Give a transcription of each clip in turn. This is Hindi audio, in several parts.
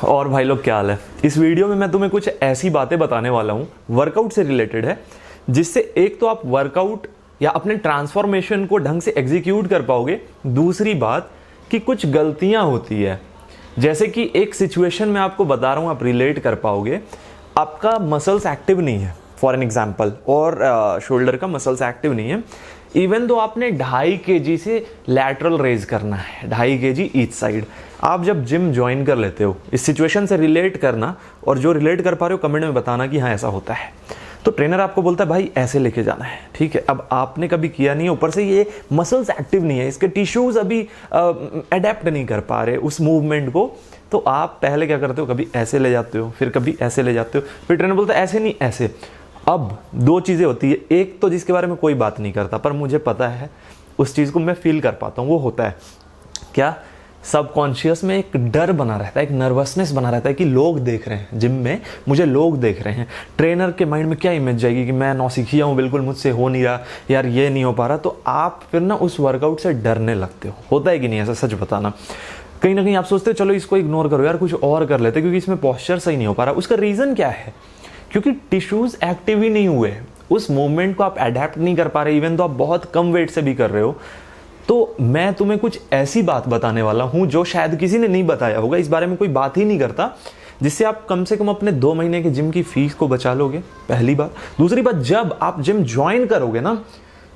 और भाई लोग क्या हाल है। इस वीडियो में मैं तुम्हें कुछ ऐसी बातें बताने वाला हूँ, वर्कआउट से रिलेटेड है, जिससे एक तो आप वर्कआउट या अपने ट्रांसफॉर्मेशन को ढंग से एग्जीक्यूट कर पाओगे। दूसरी बात कि कुछ गलतियां होती है, जैसे कि एक सिचुएशन में आपको बता रहा हूँ, आप रिलेट कर पाओगे। आपका मसल्स एक्टिव नहीं है फॉर एन एग्जाम्पल, और शोल्डर का मसल्स एक्टिव नहीं है, इवन तो आपने 2.5 kg से लैटरल रेज करना है, 2.5 kg ईच साइड। आप जब जिम ज्वाइन कर लेते हो, इस सिचुएशन से रिलेट करना, और जो रिलेट कर पा रहे हो कमेंट में बताना कि हाँ ऐसा होता है। तो ट्रेनर आपको बोलता है भाई ऐसे लेके जाना है, ठीक है। अब आपने कभी किया नहीं है, ऊपर से ये मसल्स एक्टिव नहीं है, इसके टिश्यूज अभी अडेप्ट नहीं कर पा रहे उस मूवमेंट को। तो आप पहले क्या करते हो, कभी ऐसे ले जाते हो, फिर कभी ऐसे ले जाते हो, फिर ट्रेनर बोलता है ऐसे नहीं ऐसे। अब दो चीज़ें होती है, एक तो जिसके बारे में कोई बात नहीं करता पर मुझे पता है, उस चीज़ को मैं फील कर पाता हूँ। वो होता है क्या, सबकॉन्शियस में एक डर बना रहता है, एक नर्वसनेस बना रहता है कि लोग देख रहे हैं, जिम में मुझे लोग देख रहे हैं। ट्रेनर के माइंड में क्या इमेज जाएगी कि मैं नौसिखिया हूँ, बिल्कुल मुझसे हो नहीं रहा, यार ये नहीं हो पा रहा। तो आप फिर ना उस वर्कआउट से डरने लगते हो। होता है कि नहीं ऐसा, सच बताना। कहीं ना कहीं आप सोचते हो चलो इसको इग्नोर करो यार, कुछ और कर लेते, क्योंकि इसमें पॉस्चर सही नहीं हो पा रहा। उसका रीज़न क्या है? क्योंकि टिश्यूज एक्टिव ही नहीं हुए, उस मूवमेंट को आप अडेप्ट नहीं कर पा रहे, इवन तो आप बहुत कम वेट से भी कर रहे हो। तो मैं तुम्हें कुछ ऐसी बात बताने वाला हूं जो शायद किसी ने नहीं बताया होगा, इस बारे में कोई बात ही नहीं करता, जिससे आप कम से कम अपने 2 महीने के जिम की फीस को बचा लोगे, पहली बात। दूसरी बात, जब आप जिम ज्वाइन करोगे ना,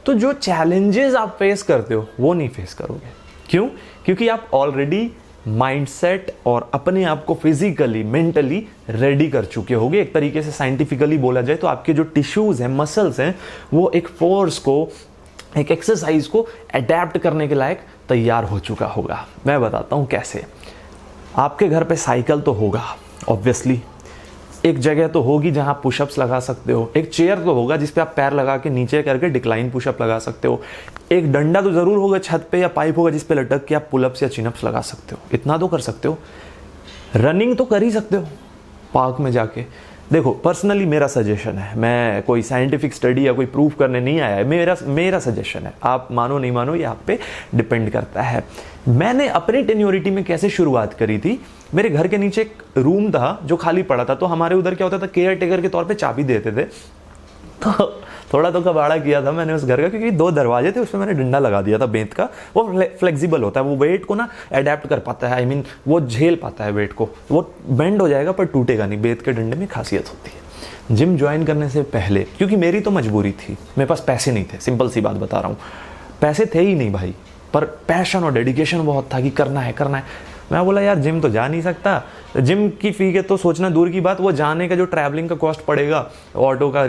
तो जो चैलेंजेस आप फेस करते हो वो नहीं फेस करोगे। क्यों? क्योंकि आप ऑलरेडी माइंडसेट और अपने आप को फिजिकली मेंटली रेडी कर चुके होगे। एक तरीके से साइंटिफिकली बोला जाए तो आपके जो टिश्यूज हैं, मसल्स हैं, वो एक फोर्स को, एक एक्सरसाइज को अडेप्ट करने के लायक तैयार हो चुका होगा। मैं बताता हूँ कैसे। आपके घर पे साइकिल तो होगा ऑब्वियसली, एक जगह तो होगी जहां पुशअप्स लगा सकते हो, एक चेयर तो होगा जिस पे आप पैर लगा के नीचे करके डिक्लाइन पुशअप लगा सकते हो, एक डंडा तो जरूर होगा छत पे या पाइप होगा जिस पे लटक के आप पुलअप्स या चिनअप्स लगा सकते हो। इतना तो कर सकते हो। रनिंग तो कर ही सकते हो पार्क में जाके। देखो, पर्सनली मेरा सजेशन है, मैं कोई साइंटिफिक स्टडी या कोई प्रूफ करने नहीं आया है, मेरा सजेशन है। आप मानो नहीं मानो ये आप पे डिपेंड करता है। मैंने अपनी टेन्योरिटी में कैसे शुरुआत करी थी, मेरे घर के नीचे एक रूम था जो खाली पड़ा था, तो हमारे उधर क्या होता था, केयर टेकर के तौर पे चाबी देते थे। तो थोड़ा तो कबाड़ा किया था मैंने उस घर का, क्योंकि 2 दरवाजे थे, उसमें मैंने डंडा लगा दिया था बेंत का। वो फ्लेक्सिबल होता है, वो वेट को ना अडेप्ट कर पाता है, वो झेल पाता है वेट को, वो बेंड हो जाएगा पर टूटेगा नहीं। बेंत के डंडे में खासियत होती है। जिम ज्वाइन करने से पहले, क्योंकि मेरी तो मजबूरी थी, मेरे पास पैसे नहीं थे, सिंपल सी बात बता रहा हूँ, पैसे थे ही नहीं भाई, पर पैशन और डेडिकेशन बहुत था कि करना है। मैं बोला यार जिम तो जा नहीं सकता, जिम की फी के तो सोचना दूर की बात, वो जाने का जो ट्रैवलिंग का कॉस्ट पड़ेगा, ऑटो का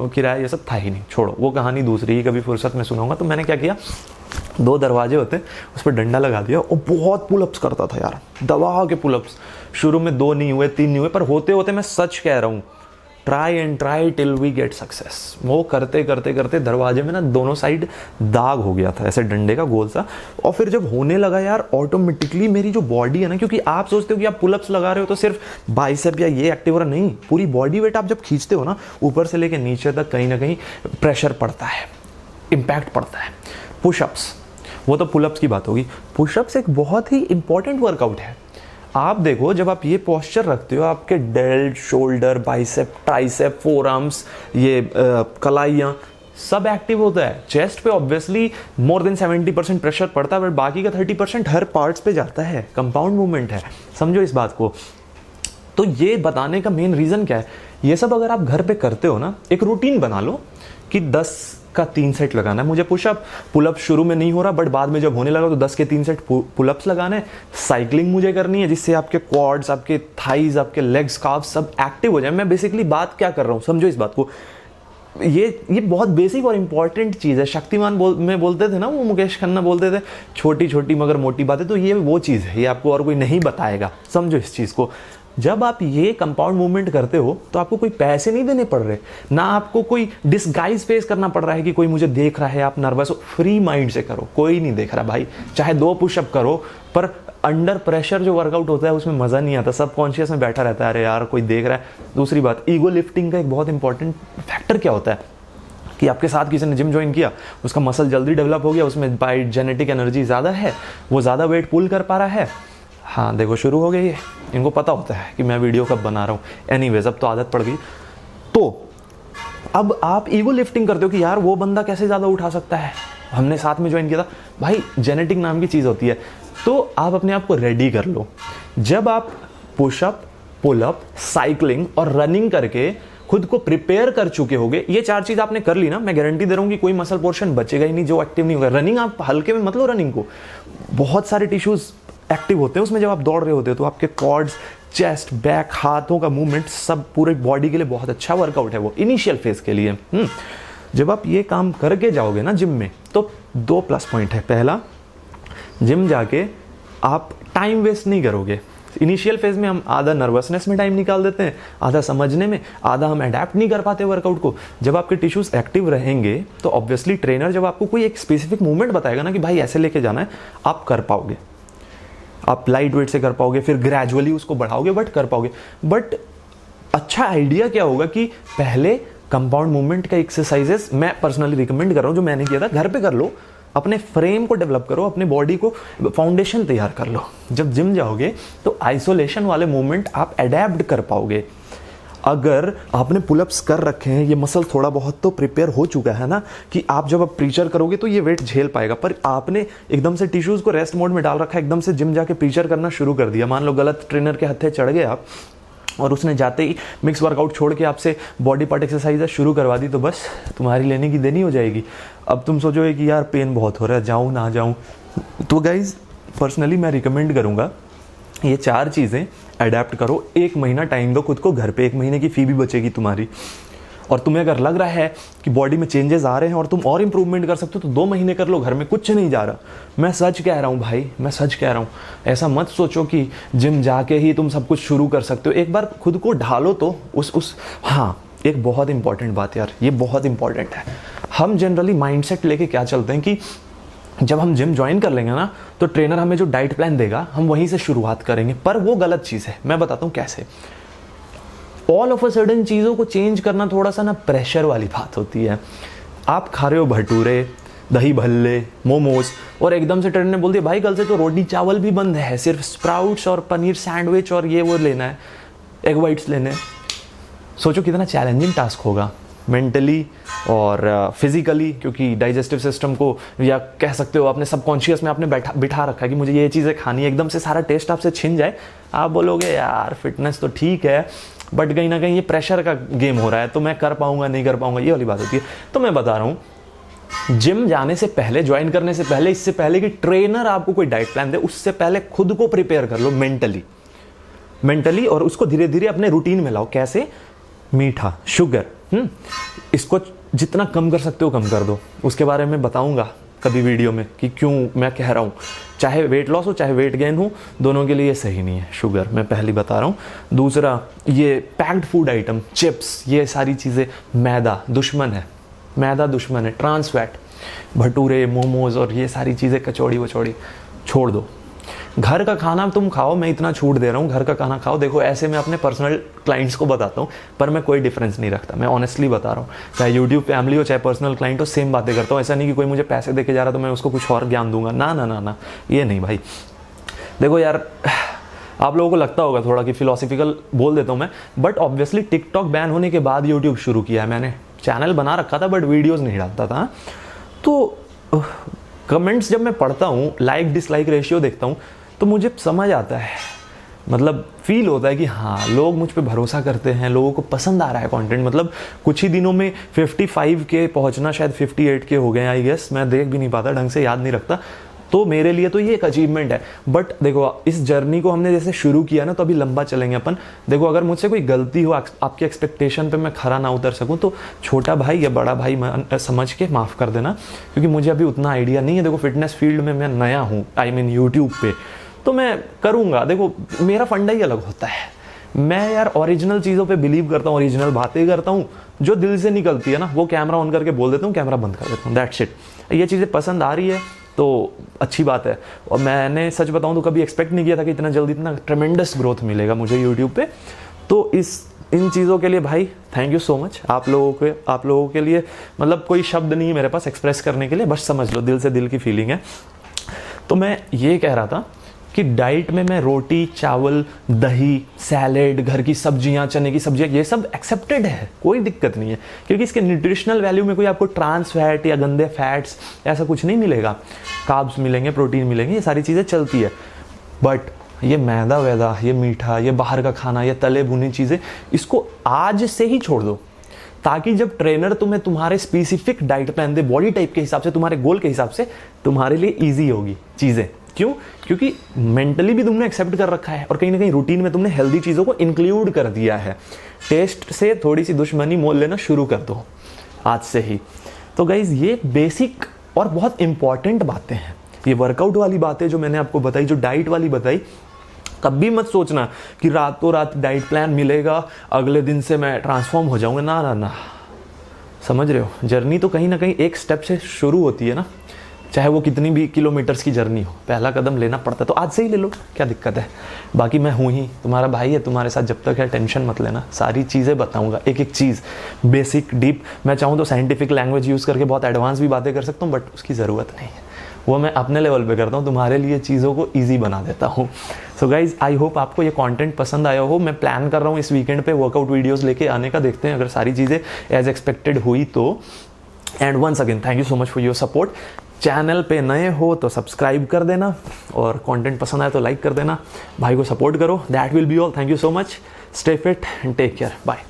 किराया, ये सब था ही नहीं। छोड़ो, वो कहानी दूसरी ही कभी फुर्सत में सुनाऊंगा। तो मैंने क्या किया, 2 दरवाजे होते, उस पर डंडा लगा दिया और बहुत पुलअप्स करता था यार, दबा के पुलअप्स। शुरू में 2 नहीं हुए, 3 नहीं हुए, पर होते होते, मैं सच कह रहा हूँ, try till we get success. वो करते करते दरवाजे में ना दोनों साइड दाग हो गया था, ऐसे डंडे का गोल सा। और फिर जब होने लगा यार, ऑटोमेटिकली मेरी जो बॉडी है ना, क्योंकि आप सोचते हो कि आप पुलअप्स लगा रहे हो तो सिर्फ बाइसेप या ये एक्टिव हो रहा, नहीं, पूरी बॉडी वेट आप जब खींचते हो ना, ऊपर से लेके नीचे तक कहीं ना कहीं प्रेशर पड़ता है, इम्पैक्ट पड़ता है। पुशअप्स, वो तो पुलअप्स की बात होगी। पुशअप्स एक बहुत ही इंपॉर्टेंट वर्कआउट है। आप देखो, जब आप ये पोस्चर रखते हो, आपके dealt, shoulder, bicep, tricep, forearms, ये कलाइयाँ सब एक्टिव होता है। चेस्ट पे ऑब्वियसली मोर देन 70% प्रेशर पड़ता है, बट बाकी का 30% हर पार्ट्स पे जाता है। कंपाउंड मूवमेंट है, समझो इस बात को। तो ये बताने का मेन रीज़न क्या है, ये सब अगर आप घर पे करते हो ना, एक रूटीन बना लो कि 10 का 3 सेट लगाना है मुझे पुलअप शुरू में नहीं हो रहा, बट बाद में जब होने लगा तो 10 के 3 सेट पुलअप्स लगाने हैं। साइकिलिंग मुझे करनी है, जिससे आपके क्वाड्स, आपके थाइज, आपके लेग्स, काफ्स सब एक्टिव हो जाए। मैं बेसिकली बात क्या कर रहा हूँ, समझो इस बात को। ये बहुत बेसिक और इंपॉर्टेंट चीज़ है। शक्तिमान में बोलते थे ना, वो मुकेश खन्ना बोलते थे, छोटी छोटी मगर मोटी बातें। तो ये वो चीज़ है, ये आपको और कोई नहीं बताएगा। समझो इस चीज़ को। जब आप ये कंपाउंड मूवमेंट करते हो तो आपको कोई पैसे नहीं देने पड़ रहे, ना आपको कोई डिस्गाइज फेस करना पड़ रहा है कि कोई मुझे देख रहा है, आप नर्वस हो। फ्री माइंड से करो, कोई नहीं देख रहा भाई। चाहे 2 पुशअप करो, पर अंडर प्रेशर जो वर्कआउट होता है उसमें मज़ा नहीं आता। सबकॉन्शियस में बैठा रहता है, अरे यार कोई देख रहा है। दूसरी बात, ईगो लिफ्टिंग का एक बहुत इंपॉर्टेंट फैक्टर क्या होता है कि आपके साथ किसी ने जिम ज्वाइन किया, उसका मसल जल्दी डेवलप हो गया, उसमें बाय जेनेटिक एनर्जी ज़्यादा है, वो ज़्यादा वेट पुल कर पा रहा है, हाँ देखो शुरू हो गई है, इनको पता होता है कि मैं वीडियो कब बना रहा हूँ। एनीवेज अब तो आदत पड़ गई। तो अब आप ईगो लिफ्टिंग करते हो कि यार वो बंदा कैसे ज़्यादा उठा सकता है, हमने साथ में ज्वाइन किया था। भाई जेनेटिक नाम की चीज़ होती है। तो आप अपने आप को रेडी कर लो। जब आप पुशअप, पुलअप, साइकिलिंग और रनिंग करके खुद को प्रिपेयर कर चुके होगे, ये 4 चीज़ आपने कर ली ना, मैं गारंटी दे रहा हूँ कि कोई मसल पोर्शन बचेगा ही नहीं जो एक्टिव नहीं होगा। रनिंग आप हल्के में मतलब रनिंग को बहुत सारे टिश्यूज एक्टिव होते हैं उसमें। जब आप दौड़ रहे होते हो तो आपके क्वाड्स, चेस्ट, बैक, हाथों का मूवमेंट सब पूरे बॉडी के लिए बहुत अच्छा वर्कआउट है वो इनिशियल फेज के लिए। जब आप ये काम करके जाओगे ना जिम में, तो 2 प्लस पॉइंट है। पहला, जिम जाके आप टाइम वेस्ट नहीं करोगे। इनिशियल फेज में हम आधा नर्वसनेस में टाइम निकाल देते हैं, आधा समझने में, आधा हम अडेप्ट नहीं कर पाते वर्कआउट को। जब आपके टिश्यूज एक्टिव रहेंगे तो ऑब्वियसली ट्रेनर जब आपको कोई एक स्पेसिफिक मूवमेंट बताएगा ना कि भाई ऐसे लेके जाना है, आप कर पाओगे। आप लाइट वेट से कर पाओगे, फिर ग्रेजुअली उसको बढ़ाओगे, बट कर पाओगे। बट अच्छा आइडिया क्या होगा कि पहले कंपाउंड मूवमेंट का एक्सरसाइजेस मैं पर्सनली रिकमेंड कर रहा हूँ, जो मैंने किया था, घर पे कर लो। अपने फ्रेम को डेवलप करो, अपने बॉडी को फाउंडेशन तैयार कर लो। जब जिम जाओगे तो आइसोलेशन वाले मूवमेंट आप अडेप्ट कर पाओगे। अगर आपने पुलअप्स कर रखे हैं, ये मसल थोड़ा बहुत तो प्रिपेयर हो चुका है ना कि आप जब अब प्रीचर करोगे तो ये वेट झेल पाएगा। पर आपने एकदम से टिश्यूज को रेस्ट मोड में डाल रखा है, एकदम से जिम जाके प्रीचर करना शुरू कर दिया। मान लो गलत ट्रेनर के हत्थे चढ़ गए आप और उसने जाते ही मिक्स वर्कआउट छोड़ के आपसे बॉडी पार्ट एक्सरसाइज शुरू करवा दी, तो बस तुम्हारी लेने की देनी हो जाएगी। अब तुम सोचोगे कि यार पेन बहुत हो रहा है, जाऊँ ना जाऊँ। तो गाइज पर्सनली मैं रिकमेंड करूँगा ये 4 चीज़ें अडेप्ट करो। 1 महीना टाइम दो खुद को घर पे, 1 महीने की फ़ी भी बचेगी तुम्हारी। और तुम्हें अगर लग रहा है कि बॉडी में चेंजेस आ रहे हैं और तुम और इंप्रूवमेंट कर सकते हो तो 2 महीने कर लो, घर में कुछ नहीं जा रहा। मैं सच कह रहा हूँ भाई, मैं सच कह रहा हूँ। ऐसा मत सोचो कि जिम जाके ही तुम सब कुछ शुरू कर सकते हो। एक बार खुद को ढालो तो हाँ, एक बहुत इंपॉर्टेंट बात यार, ये बहुत इंपॉर्टेंट है। हम जनरली माइंडसेट लेके क्या चलते हैं कि जब हम जिम ज्वाइन कर लेंगे ना तो ट्रेनर हमें जो डाइट प्लान देगा हम वहीं से शुरुआत करेंगे। पर वो गलत चीज़ है। मैं बताता हूँ कैसे। ऑल ऑफ अ सडन चीज़ों को चेंज करना थोड़ा सा ना प्रेशर वाली बात होती है। आप खा रहे हो भटूरे, दही भल्ले, मोमोज, और एकदम से ट्रेनर ने बोल दिया भाई कल से तो रोटी चावल भी बंद है, सिर्फ स्प्राउट्स और पनीर सैंडविच और ये वो लेना है, एग वाइट्स लेने। सोचो कितना चैलेंजिंग टास्क होगा मेंटली और फिजिकली, क्योंकि डाइजेस्टिव सिस्टम को, या कह सकते हो अपने सबकॉन्शियस में आपने बिठा रखा है कि मुझे ये चीज़ें खानी है। एकदम से सारा टेस्ट आपसे छिन जाए, आप बोलोगे यार फिटनेस तो ठीक है बट कहीं ना कहीं ये प्रेशर का गेम हो रहा है, तो मैं कर पाऊंगा नहीं कर पाऊंगा, ये वाली बात होती है। तो मैं बता रहा हूँ जिम जाने से पहले, ज्वाइन करने से पहले, इससे पहले कि ट्रेनर आपको कोई डाइट प्लान दे, उससे पहले खुद को प्रिपेयर कर लो मेंटली, और उसको धीरे धीरे अपने रूटीन में लाओ। कैसे? मीठा, शुगर, इसको जितना कम कर सकते हो कम कर दो। उसके बारे में बताऊंगा कभी वीडियो में कि क्यों मैं कह रहा हूँ। चाहे वेट लॉस हो चाहे वेट गेन हो, दोनों के लिए ये सही नहीं है शुगर, मैं पहले बता रहा हूँ। दूसरा, ये पैक्ड फूड आइटम, चिप्स, ये सारी चीज़ें मैदा दुश्मन है, ट्रांस फैट, भटूरे, मोमोज और ये सारी चीज़ें, कचौड़ी वचौड़ी छोड़ दो। घर का खाना तुम खाओ, मैं इतना छूट दे रहा हूँ, घर का खाना खाओ। देखो ऐसे मैं अपने पर्सनल क्लाइंट्स को बताता हूँ, पर मैं कोई डिफरेंस नहीं रखता, मैं ऑनेस्टली बता रहा हूँ। चाहे यूट्यूब फैमिली हो चाहे पर्सनल क्लाइंट हो, सेम बातें करता हूँ। ऐसा नहीं कि कोई मुझे पैसे दे के जा रहा तो मैं उसको कुछ और ज्ञान दूंगा, ना, ये नहीं भाई। देखो यार, आप लोगों को लगता होगा थोड़ा कि फिलोसफिकल बोल देता हूँ मैं, बट ऑब्वियसली टिकटॉक बैन होने के बाद यूट्यूब शुरू किया है मैंने। चैनल बना रखा था बट वीडियोज़ नहीं डालता था। तो कमेंट्स जब मैं पढ़ता हूँ, लाइक डिसलाइक रेशियो देखता हूँ, तो मुझे समझ आता है, मतलब फील होता है कि हाँ लोग मुझ पे भरोसा करते हैं, लोगों को पसंद आ रहा है कंटेंट। मतलब कुछ ही दिनों में 55K पहुंचना, शायद 58K हो गए आई गेस, मैं देख भी नहीं पाता ढंग से, याद नहीं रखता। तो मेरे लिए तो ये एक अचीवमेंट है। बट देखो इस जर्नी को हमने जैसे शुरू किया ना, तो अभी लंबा चलेंगे अपन। देखो अगर मुझसे कोई गलती हो, आपके एक्सपेक्टेशन पे मैं खरा ना उतर सकूं, तो छोटा भाई या बड़ा भाई समझ के माफ़ कर देना, क्योंकि मुझे अभी उतना आइडिया नहीं है। देखो फिटनेस फील्ड में मैं नया हूँ, आई मीन यूट्यूब पे, तो मैं करूँगा। देखो मेरा फंडा ही अलग होता है, मैं यार ओरिजिनल चीज़ों पे बिलीव करता हूँ, ओरिजिनल बातें करता हूँ, जो दिल से निकलती है ना वो कैमरा ऑन करके बोल देता हूँ, कैमरा बंद कर देता हूँ, दैट्स इट। ये चीज़ें पसंद आ रही है तो अच्छी बात है। और मैंने सच बताऊँ तो कभी एक्सपेक्ट नहीं किया था कि इतना जल्दी इतना ट्रेमेंडस ग्रोथ मिलेगा मुझे यूट्यूब पे। तो इन चीज़ों के लिए भाई थैंक यू सो मच आप लोगों के लिए। मतलब कोई शब्द नहीं है मेरे पास एक्सप्रेस करने के लिए, बस समझ लो दिल से दिल की फीलिंग है। तो मैं ये कह रहा था कि डाइट में मैं रोटी, चावल, दही, सैलेड, घर की सब्जियां, चने की सब्जियां, ये सब एक्सेप्टेड है, कोई दिक्कत नहीं है, क्योंकि इसके न्यूट्रिशनल वैल्यू में कोई आपको ट्रांस फैट या गंदे फैट्स ऐसा कुछ नहीं मिलेगा। कार्ब्स मिलेंगे, प्रोटीन मिलेंगे, ये सारी चीज़ें चलती है। बट ये मैदा वैदा, ये मीठा, ये बाहर का खाना, ये तले भुनी चीज़ें, इसको आज से ही छोड़ दो, ताकि जब ट्रेनर तुम्हें तुम्हारे स्पेसिफिक डाइट प्लान दे, बॉडी टाइप के हिसाब से, तुम्हारे गोल के हिसाब से, तुम्हारे लिए ईजी होगी चीज़ें। क्यों? क्योंकि मेंटली भी तुमने एक्सेप्ट कर रखा है और कहीं ना कहीं रूटीन में तुमने हेल्दी चीज़ों को इंक्लूड कर दिया है। टेस्ट से थोड़ी सी दुश्मनी मोल लेना शुरू कर दो आज से ही। तो गाइज, ये बेसिक और बहुत इंपॉर्टेंट बातें हैं। ये वर्कआउट वाली बातें जो मैंने आपको बताई, जो डाइट वाली बताई, कभी मत सोचना कि रातों रात डाइट प्लान मिलेगा, अगले दिन से मैं ट्रांसफॉर्म हो जाऊंगा। ना ना ना, समझ रहे हो, जर्नी तो कहीं ना कहीं एक स्टेप से शुरू होती है ना, चाहे वो कितनी भी किलोमीटर्स की जर्नी हो, पहला कदम लेना पड़ता है। तो आज से ही ले लो, क्या दिक्कत है। बाकी मैं हूँ ही, तुम्हारा भाई है, तुम्हारे साथ जब तक है टेंशन मत लेना, सारी चीज़ें बताऊँगा, एक एक चीज़, बेसिक डीप। मैं चाहूँ तो साइंटिफिक लैंग्वेज यूज़ करके बहुत एडवांस भी बातें कर सकता हूँ, बट उसकी ज़रूरत नहीं है, वो मैं अपने लेवल पे करता हूँ, तुम्हारे लिए चीज़ों को ईजी बना देता हूँ। सो गाइज, आई होप आपको ये कंटेंट पसंद आया हो। मैं प्लान कर रहा हूँ इस वीकेंड पे वर्कआउट वीडियोस लेके आने का, देखते हैं अगर सारी चीज़ें एज एक्सपेक्टेड हुई तो। And once again thank you so much for your support. Channel पे नए हो तो सब्सक्राइब कर देना, और कंटेंट पसंद आए तो लाइक कर देना, भाई को सपोर्ट करो। That will be all. Thank you so much, stay fit and take care, bye.